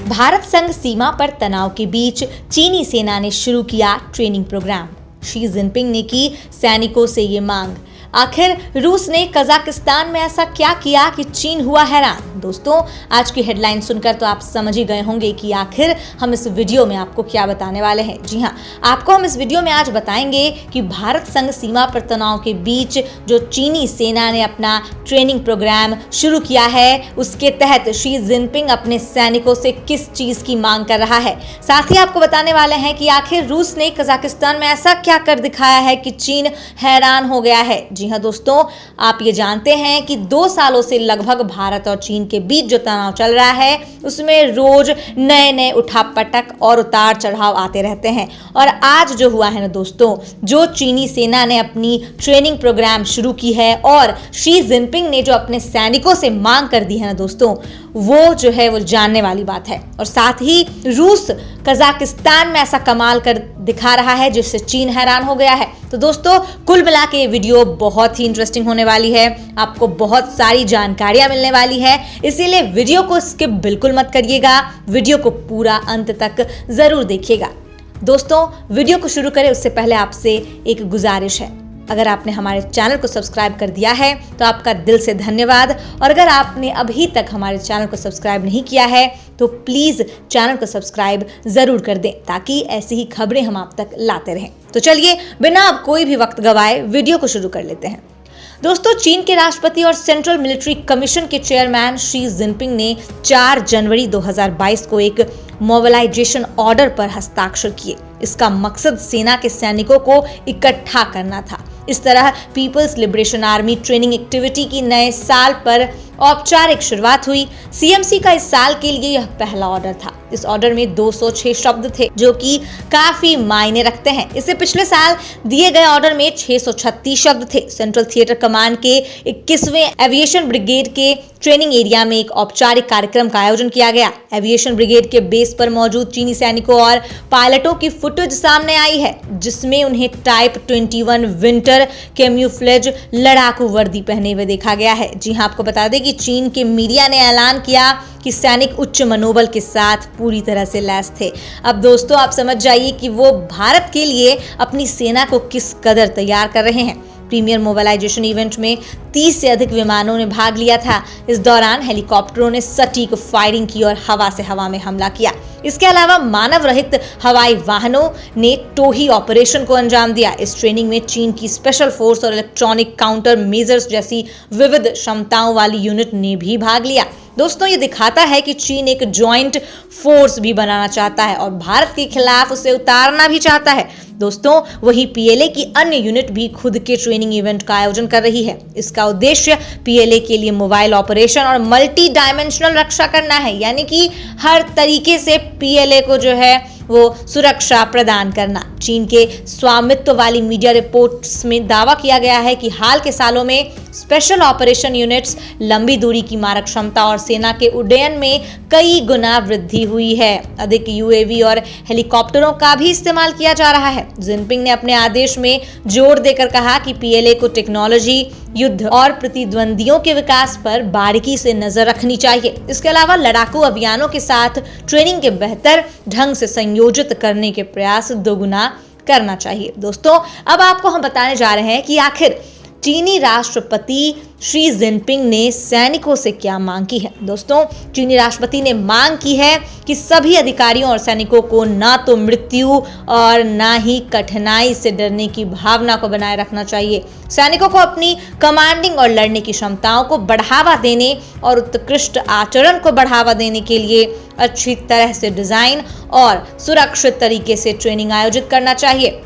भारत संग सीमा पर तनाव के बीच चीनी सेना ने शुरू किया ट्रेनिंग प्रोग्राम। शी जिनपिंग ने की सैनिकों से ये मांग। आखिर रूस ने कजाकिस्तान में ऐसा क्या किया कि चीन हुआ हैरान? दोस्तों, आज की हेडलाइन सुनकर तो आप समझ ही गए होंगे कि आखिर हम इस वीडियो में आपको क्या बताने वाले हैं। जी हाँ, आपको हम इस वीडियो में आज बताएंगे कि भारत संग सीमा पर तनाव के बीच जो चीनी सेना ने अपना ट्रेनिंग प्रोग्राम शुरू किया है, उसके तहत शी जिनपिंग अपने सैनिकों से किस चीज की मांग कर रहा है। साथ ही आपको बताने वाले हैं कि आखिर रूस ने कजाकिस्तान में ऐसा क्या कर दिखाया है कि चीन हैरान हो गया है। जी हाँ दोस्तों, आप ये जानते हैं कि 2 सालों से लगभग भारत और चीन के बीच जो तनाव चल रहा है, उसमें रोज नए नए उठापटक और उतार चढ़ाव आते रहते हैं। और आज जो हुआ है ना दोस्तों, जो चीनी सेना ने अपनी ट्रेनिंग प्रोग्राम शुरू की है और शी जिनपिंग ने जो अपने सैनिकों से मांग कर दी है ना दोस्तों, वो जो है वो जानने वाली बात है। और साथ ही रूस कजाकिस्तान में ऐसा कमाल कर दिखा रहा है जिससे चीन हैरान हो गया है। तो दोस्तों, कुल मिला के ये वीडियो बहुत ही इंटरेस्टिंग होने वाली है। आपको बहुत सारी जानकारियां मिलने वाली है, इसीलिए वीडियो को स्किप बिल्कुल मत करिएगा। वीडियो को पूरा अंत तक जरूर देखिएगा। दोस्तों, वीडियो को शुरू करें उससे पहले आपसे एक गुजारिश है। अगर आपने हमारे चैनल को सब्सक्राइब कर दिया है तो आपका दिल से धन्यवाद, और अगर आपने अभी तक हमारे चैनल को सब्सक्राइब नहीं किया है तो प्लीज़ चैनल को सब्सक्राइब ज़रूर कर दें, ताकि ऐसी ही खबरें हम आप तक लाते रहें। तो चलिए, बिना अब कोई भी वक्त गवाए वीडियो को शुरू कर लेते हैं। दोस्तों, चीन के राष्ट्रपति और सेंट्रल मिलिट्री कमीशन के चेयरमैन शी जिनपिंग ने 4 जनवरी 2022 को एक मोबिलाइजेशन ऑर्डर पर हस्ताक्षर किए। इसका मकसद सेना के सैनिकों को इकट्ठा करना था। इस तरह people's liberation army training activity की नए साल पर औपचारिक शुरुआत हुई। सीएमसी का इस साल के लिए यह पहला ऑर्डर था। इस ऑर्डर में 206 शब्द थे, जो कि काफी मायने रखते हैं। इससे पिछले साल दिए गए ऑर्डर में 636 शब्द थे। सेंट्रल थिएटर कमांड के 21वें एविएशन ब्रिगेड के ट्रेनिंग एरिया में एक औपचारिक कार्यक्रम का आयोजन किया गया। एविएशन ब्रिगेड के बेस पर मौजूद चीनी सैनिकों और पायलटों की फुटेज सामने आई है, जिसमें उन्हें टाइप 21 विंटर कैम्यूफ्लेज लड़ाकू वर्दी पहने हुए देखा गया है। जी हाँ, आपको बता दें कि चीन के मीडिया ने ऐलान किया कि सैनिक उच्च मनोबल के साथ पूरी तरह से लैस थे। अब दोस्तों, आप समझ जाइए कि वो भारत के लिए अपनी सेना को किस कदर तैयार कर रहे हैं। प्रीमियर मोबिलाइजेशन इवेंट में 30 से अधिक विमानों ने भाग लिया था। इस दौरान हेलीकॉप्टरों ने सटीक फायरिंग की और हवा से हवा में हमला किया। इसके अलावा मानव रहित हवाई वाहनों ने टोही ऑपरेशन को अंजाम दिया। इस ट्रेनिंग में चीन की स्पेशल फोर्स और इलेक्ट्रॉनिक काउंटर मेजर्स जैसी विविध क्षमताओं वाली यूनिट ने भी भाग लिया। दोस्तों, ये दिखाता है कि चीन एक जॉइंट फोर्स भी बनाना चाहता है और भारत के खिलाफ उसे उतारना भी चाहता है। दोस्तों, वही पीएलए की अन्य यूनिट भी खुद के ट्रेनिंग इवेंट का आयोजन कर रही है। इसका उद्देश्य पीएलए के लिए मोबाइल ऑपरेशन और मल्टी डायमेंशनल रक्षा करना है, यानी कि हर तरीके से पीएलए को जो है वो सुरक्षा प्रदान करना। चीन के स्वामित्व वाली मीडिया रिपोर्ट्स में दावा किया गया है कि हाल के सालों में स्पेशल ऑपरेशन यूनिट्स लंबी दूरी की मारक क्षमता और सेना के उड्डयन में कई गुना वृद्धि हुई है। अधिक यूएवी और हेलीकॉप्टरों का भी इस्तेमाल किया जा रहा है। जिनपिंग ने अपने आदेश में जोर देकर कहा कि पीएलए को टेक्नोलॉजी, युद्ध और प्रतिद्वंदियों के विकास पर बारीकी से नजर रखनी चाहिए। इसके अलावा लड़ाकू अभियानों के साथ ट्रेनिंग के बेहतर ढंग से संयोजित करने के प्रयास दोगुना करना चाहिए। दोस्तों, अब आपको हम बताने जा रहे हैं कि आखिर चीनी राष्ट्रपति शी जिनपिंग ने सैनिकों से क्या मांग की है। दोस्तों, चीनी राष्ट्रपति ने मांग की है कि सभी अधिकारियों और सैनिकों को ना तो मृत्यु और ना ही कठिनाई से डरने की भावना को बनाए रखना चाहिए। सैनिकों को अपनी कमांडिंग और लड़ने की क्षमताओं को बढ़ावा देने और उत्कृष्ट आचरण को बढ़ावा देने के लिए अच्छी तरह से डिजाइन और सुरक्षित तरीके से ट्रेनिंग आयोजित करना चाहिए।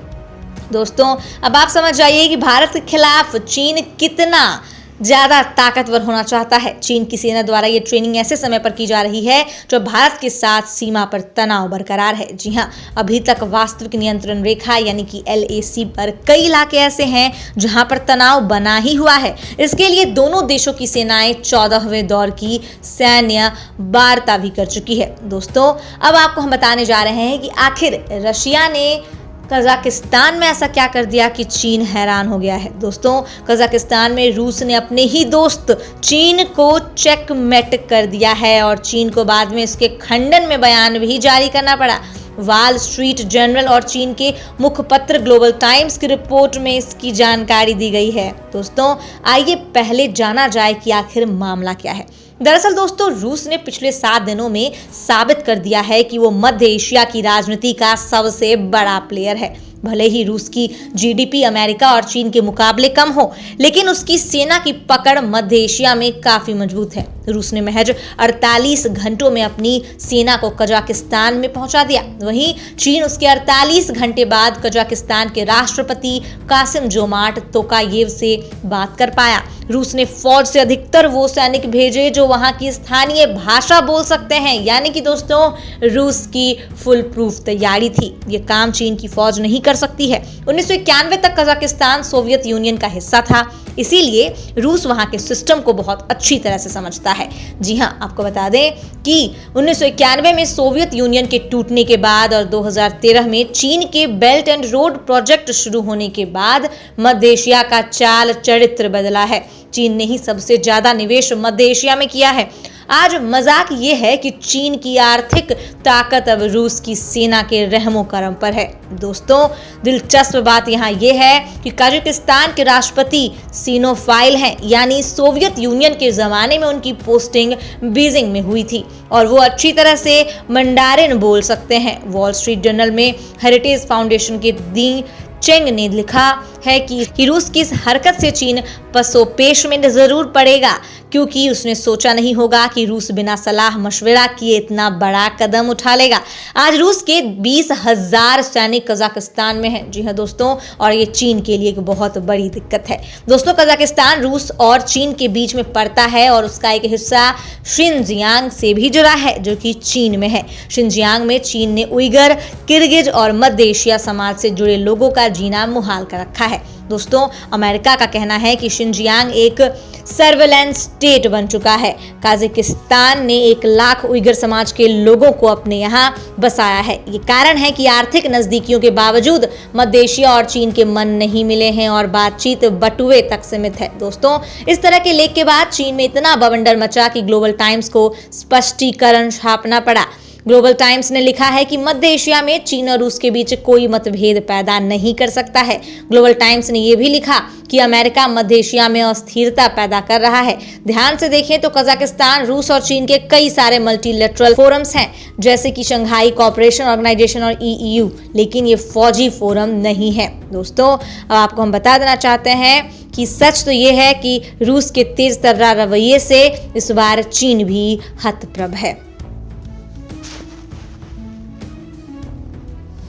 दोस्तों, अब आप समझ जाइए कि भारत के खिलाफ चीन कितना ज्यादा ताकतवर होना चाहता है। चीन की सेना द्वारा ये ट्रेनिंग ऐसे समय पर की जा रही है जब भारत के साथ सीमा पर तनाव बरकरार है। जी हाँ, अभी तक वास्तविक नियंत्रण रेखा यानी कि LAC पर कई इलाके ऐसे हैं जहां पर तनाव बना ही हुआ है। इसके लिए दोनों देशों की सेनाएं 14वें दौर की सैन्य वार्ता भी कर चुकी है। दोस्तों, अब आपको हम बताने जा रहे हैं कि आखिर रशिया ने कजाकिस्तान में ऐसा क्या कर दिया कि चीन हैरान हो गया है। दोस्तों, कजाकिस्तान में रूस ने अपने ही दोस्त चीन को चेकमेट कर दिया है और चीन को बाद में इसके खंडन में बयान भी जारी करना पड़ा। वॉल स्ट्रीट जर्नल और चीन के मुखपत्र ग्लोबल टाइम्स की रिपोर्ट में इसकी जानकारी दी गई है। दोस्तों, आइए पहले जाना जाए कि आखिर मामला क्या है। दरअसल दोस्तों, रूस ने पिछले 7 दिनों में साबित कर दिया है कि वो मध्य एशिया की राजनीति का सबसे बड़ा प्लेयर है। भले ही रूस की जीडीपी अमेरिका और चीन के मुकाबले कम हो, लेकिन उसकी सेना की पकड़ मध्य एशिया में काफी मजबूत है। रूस ने महज 48 घंटों में अपनी सेना को कजाकिस्तान में पहुंचा दिया। वहीं चीन उसके 48 घंटे बाद कजाकिस्तान के राष्ट्रपति कासिम जोमार्ट तोकायेव से बात कर पाया। रूस ने फौज से अधिकतर वो सैनिक भेजे जो वहां की स्थानीय भाषा बोल सकते हैं, यानी कि दोस्तों, रूस की फुल प्रूफ तैयारी थी। ये काम चीन की फौज नहीं कर सकती है। 1991 तक कजाकिस्तान सोवियत यूनियन का हिस्सा था, इसीलिए रूस वहां के सिस्टम को बहुत अच्छी तरह से समझता है। जी हां, आपको बता दें कि 1991 में सोवियत यूनियन के टूटने के बाद और 2013 में चीन के बेल्ट एंड रोड प्रोजेक्ट शुरू होने के बाद मध्य एशिया का चाल चरित्र बदला है। चीन ने ही सबसे ज्यादा निवेश मध्य एशिया में किया है। आज मजाक ये है कि चीन की आर्थिक ताकत अब रूस की सेना के रहमो करम पर है। दोस्तों, दिलचस्प बात यहाँ ये है कि कजाकिस्तान के राष्ट्रपति सीनोफाइल हैं, यानी सोवियत यूनियन के जमाने में उनकी पोस्टिंग बीजिंग में हुई थी और वो अच्छी तरह से मंडारिन बोल सकते हैं। वॉल स्ट्रीट जर्नल में हेरिटेज फाउंडेशन के दी चेंग ने लिखा है कि रूस की इस हरकत से चीन पसोपेश में जरूर पड़ेगा, क्योंकि उसने सोचा नहीं होगा कि रूस बिना सलाह मशवरा किए इतना बड़ा कदम उठा लेगा। आज रूस के 20,000 सैनिक कजाकिस्तान में हैं। जी हाँ दोस्तों, और ये चीन के लिए एक बहुत बड़ी दिक्कत है। दोस्तों, कजाकिस्तान रूस और चीन के बीच में पड़ता है और उसका एक हिस्सा शिनजियांग से भी जुड़ा है, जो कि चीन में है। शिनजियांग में चीन ने उइगर, किर्गिज और मध्य एशिया समाज से जुड़े लोगों का जीना मुहाल कर रखा है। दोस्तों, अमेरिका का कहना है कि शिनजियांग एक सर्वेलेंस स्टेट बन चुका है। कजाकिस्तान ने 1 लाख उइगर समाज के लोगों को अपने यहाँ बसाया है। ये कारण है कि आर्थिक नजदीकियों के बावजूद मध्य एशिया और चीन के मन नहीं मिले हैं और बातचीत बटुए तक सीमित है। दोस्तों, इस तरह के लेख के बाद चीन में इतना बवंडर मचा कि ग्लोबल टाइम्स को स्पष्टीकरण छापना पड़ा। ग्लोबल टाइम्स ने लिखा है कि मध्य एशिया में चीन और रूस के बीच कोई मतभेद पैदा नहीं कर सकता है। ग्लोबल टाइम्स ने यह भी लिखा कि अमेरिका मध्य एशिया में अस्थिरता पैदा कर रहा है। ध्यान से देखें तो कजाकिस्तान, रूस और चीन के कई सारे मल्टीलेटरल फोरम्स हैं, जैसे कि शंघाई कोऑपरेशन ऑर्गेनाइजेशन और EU, लेकिन ये फौजी फोरम नहीं है। दोस्तों, अब आपको हम बता देना चाहते हैं कि सच तो ये है कि रूस के तेज तर्रा रवैये से इस बार चीन भी हतप्रभ है।